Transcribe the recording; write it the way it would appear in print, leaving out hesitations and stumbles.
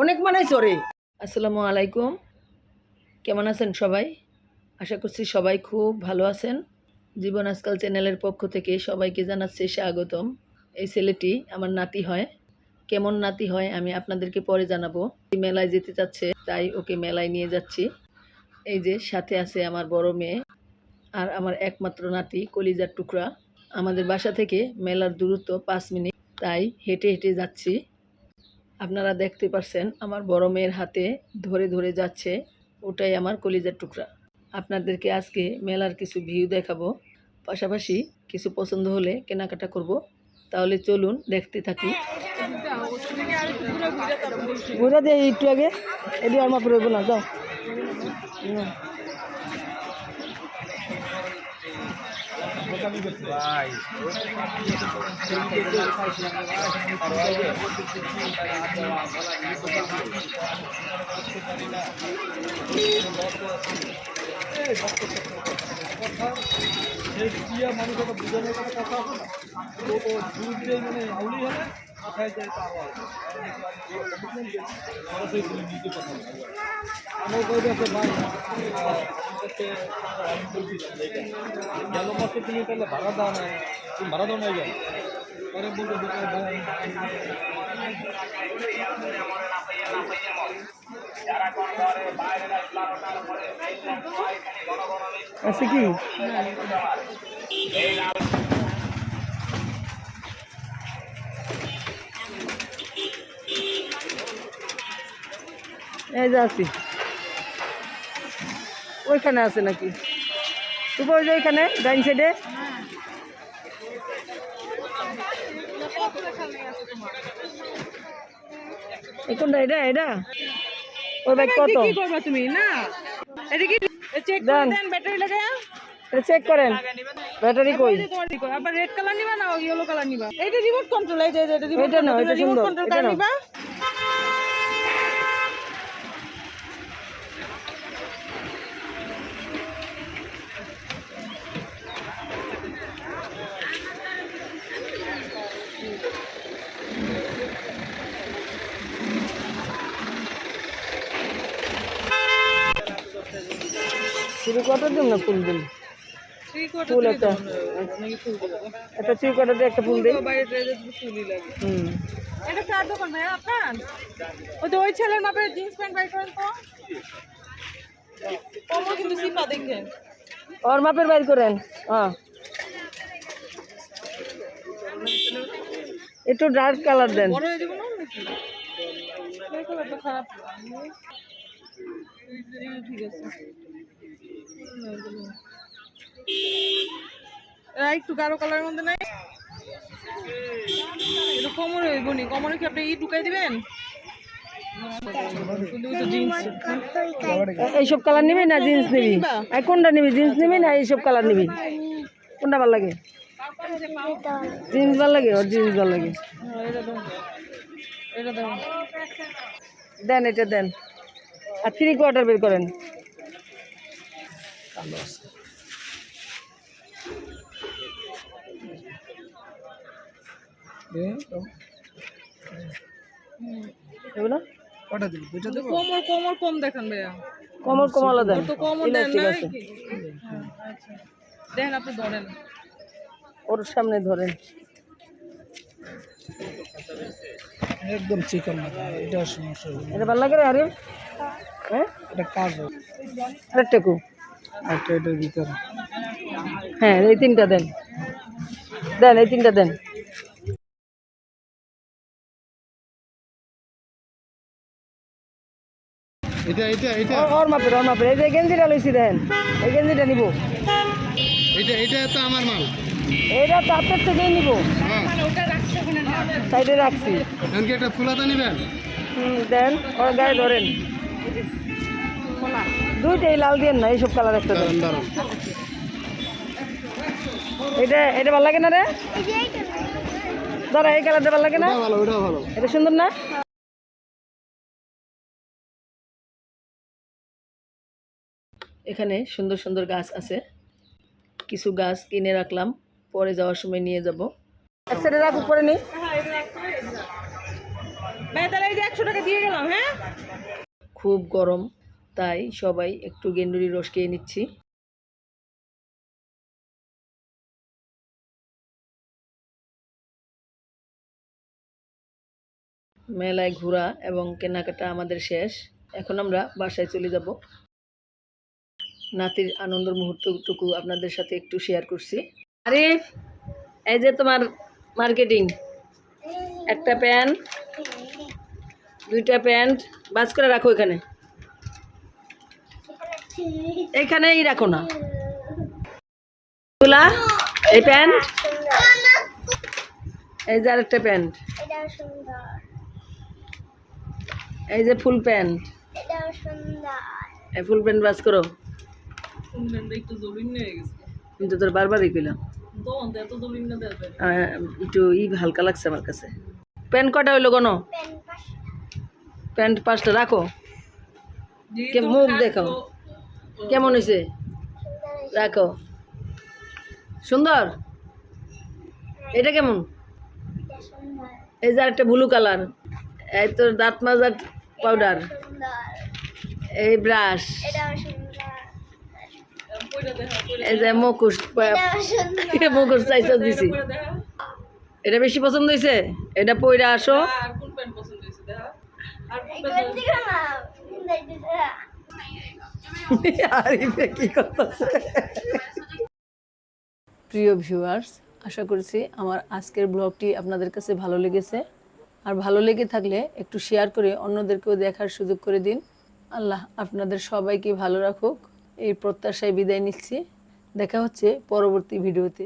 অনেক মানে চড়ে। আসসালামু আলাইকুম, কেমন আছেন সবাই? আশা করছি সবাই খুব ভালো আছেন। জীবন আজকাল চ্যানেলের পক্ষ থেকে সবাইকে জানাচ্ছি স্বাগতম। এই ছেলেটি আমার নাতি হয়। কেমন নাতি হয় আমি আপনাদেরকে পরে জানাবো। মেলায় যেতে চাচ্ছে, তাই ওকে মেলায় নিয়ে যাচ্ছি। এই যে সাথে আছে আমার বড় মেয়ে আর আমার একমাত্র নাতি, কলিজার টুকরা। আমাদের বাসা থেকে মেলার দূরত্ব 5 মিনিট, তাই হেঁটে হেঁটে যাচ্ছি। আপনারা দেখতে পাচ্ছেন আমার বড় মেয়ের হাতে ধরে ধরে যাচ্ছে, ওটাই আমার কলিজার টুকরা। আপনাদেরকে আজকে মেলার কিছু ভিউ দেখাবো, পাশাপাশি কিছু পছন্দ হলে কেনাকাটা করব। তাহলে চলুন দেখতে থাকি। ঘুরে দিয়ে একটু আগে এদি আর মাপে রইব না, যাও। মানুষ একটা বুঝানোর কথা আছে না, তো দুধ দিয়ে মানে আউলি হলে মাথায় যায় তা আমার কইতে আছে ভাই গেল মাসে তুমি তাহলে ভাড়া দাও না, তুমি ভাড়া দাও নাই গেল পরে বলতে আছে কি এই যে আছি, ওইখানে আছে নাকি? তুই ওই যে ওইখানে ডাইন সাইডে কোনটা? এটা এটা ওই বাইক কত? কি করবা তুমি? না এটা কি চেক করেন, ব্যাটারি লাগায়া এটা চেক করেন। ব্যাটারি কই? আবার রেড কালার নিবা না ইয়েলো কালার নিবা? এইটা রিমোট কন্ট্রোল, এই যে এটা রিমোট কন্ট্রোল, এটা রিমোট কন্ট্রোল কার নিবা? শুরু কত দিন না ফুল দিন? ফুল একটা থ্রি কোয়ার্টার দিয়ে একটা ফুল দিন। এটা চার দোকান ভাই আপনার? ওই তো ওই ছেলের মাপের জিন্স প্যান্ট বাই করেন তো, কমও কিন্তু সিপা দেখেন, ওর মাপের বাইর করেন। হ্যাঁ একটু ডার্ক কালার দেন। বড় হয়ে যাবে না নাকি? এই কালারটা খারাপ, ঠিক আছে। একটু গাঢ় কালারের মধ্যে নাই, এটা কোমরে হইব নি? কোমরে কি আপনি ঢুকাই দিবেন? এইসব কালার নিবি না জিন্স নিবি? কোনটা নিবি? জিন্স নিবি না এইসব কালার নিবি? কোনটা ভালো লাগে? জিন্স ভালো লাগে, ওর জিন্স ভালো লাগে। দেন এটা দেন, আর থ্রি কোয়ার্টার বের করেন। কোমর কম দেখান ভাইয়া, কোমর কমালো দেন, কোমর দেন না দেন, আপনি ধরেন ওর সামনে ধরেন, একদম চিকন না, এটা সমস্যা। এটা ভালো লাগে আরে, হ্যাঁ এটা কাজ আরেকটু আচ্ছা এটার ভিতরে। হ্যাঁ এই তিনটা দেন, দেন এই তিনটা দেন। এটা এটা এটা ওর মাপের, ওর মাপের। এই যে গেঞ্জিটা লইছি দেখেন, এই গেঞ্জিটা নিব। এটা এটা তো আমার মাল, এইটা তো আপনার থেকেই নিব। মানে ওটা রাখছি ওখানে, সাইডে রাখছি। এখন কি এটা ফুলাতা নেবেন? দেন ওর গায়ে ধরেন, দুইটাই লাল দিয়ে না, এইসব কালার একটা দেন। এটা এটা ভালো লাগে না রে? ধরো এই কালারটা ভালো লাগে না? ভালো, ওটা ভালো, এটা সুন্দর না? এখানে সুন্দর সুন্দর গাছ আছে, কিছু গাছ কিনে রাখলাম, পরে যাওয়ার সময় নিয়ে যাব। এক সাইডে রাখ, উপরে নেই। তাহলে এই যে 100 টাকা দিয়ে গেলাম। হ্যাঁ, খুব গরম, তাই সবাই একটু গেন্ডুরি রস খেয়ে নিচ্ছি। মেলায় ঘোরা এবং কেনাকাটা আমাদের শেষ। এখন আমরা বাসায় চলে যাব। নাতির আনন্দের মুহূর্তটুকু আপনাদের সাথে একটু শেয়ার করছি। আরিফ, এই যে তোমার মার্কেটিং, একটা প্যান্ট, দুইটা প্যান্ট বাস করে রাখো এখানে, এখানেই রাখো না। তুলা, এই প্যান্ট, এই যে আরেকটা প্যান্ট, এই যে ফুল প্যান্ট, এই ফুল প্যান্ট বাস করো। কিন্তু তোর বারবারই কইলাম একটু হালকা লাগছে আমার কাছে। প্যান্ট কটা হইলো কোনো? প্যান্ট 5টা রাখো। মুখ দেখাও কেমন হয়েছে, রাখো। সুন্দর, এটা কেমন? এই যে একটা ব্লু কালার, এই তোর দাঁত মাজার পাউডার, এই ব্রাশ, এই যে মুখোশ, মুখোশ চাইছ দিছি। এটা বেশি পছন্দ হয়েছে, এটা পইরা আসো। কি করতেছে? প্রিয় ভিউয়ার্স, আশা করছি আমার আজকের ব্লগটি আপনাদের কাছে ভালো লেগেছে। আর ভালো লেগে থাকলে একটু শেয়ার করে অন্যদেরকেও দেখার সুযোগ করে দিন। আল্লাহ আপনাদের সবাইকে ভালো রাখুক, এই প্রত্যাশায় বিদায় নিচ্ছি। দেখা হচ্ছে পরবর্তী ভিডিওতে।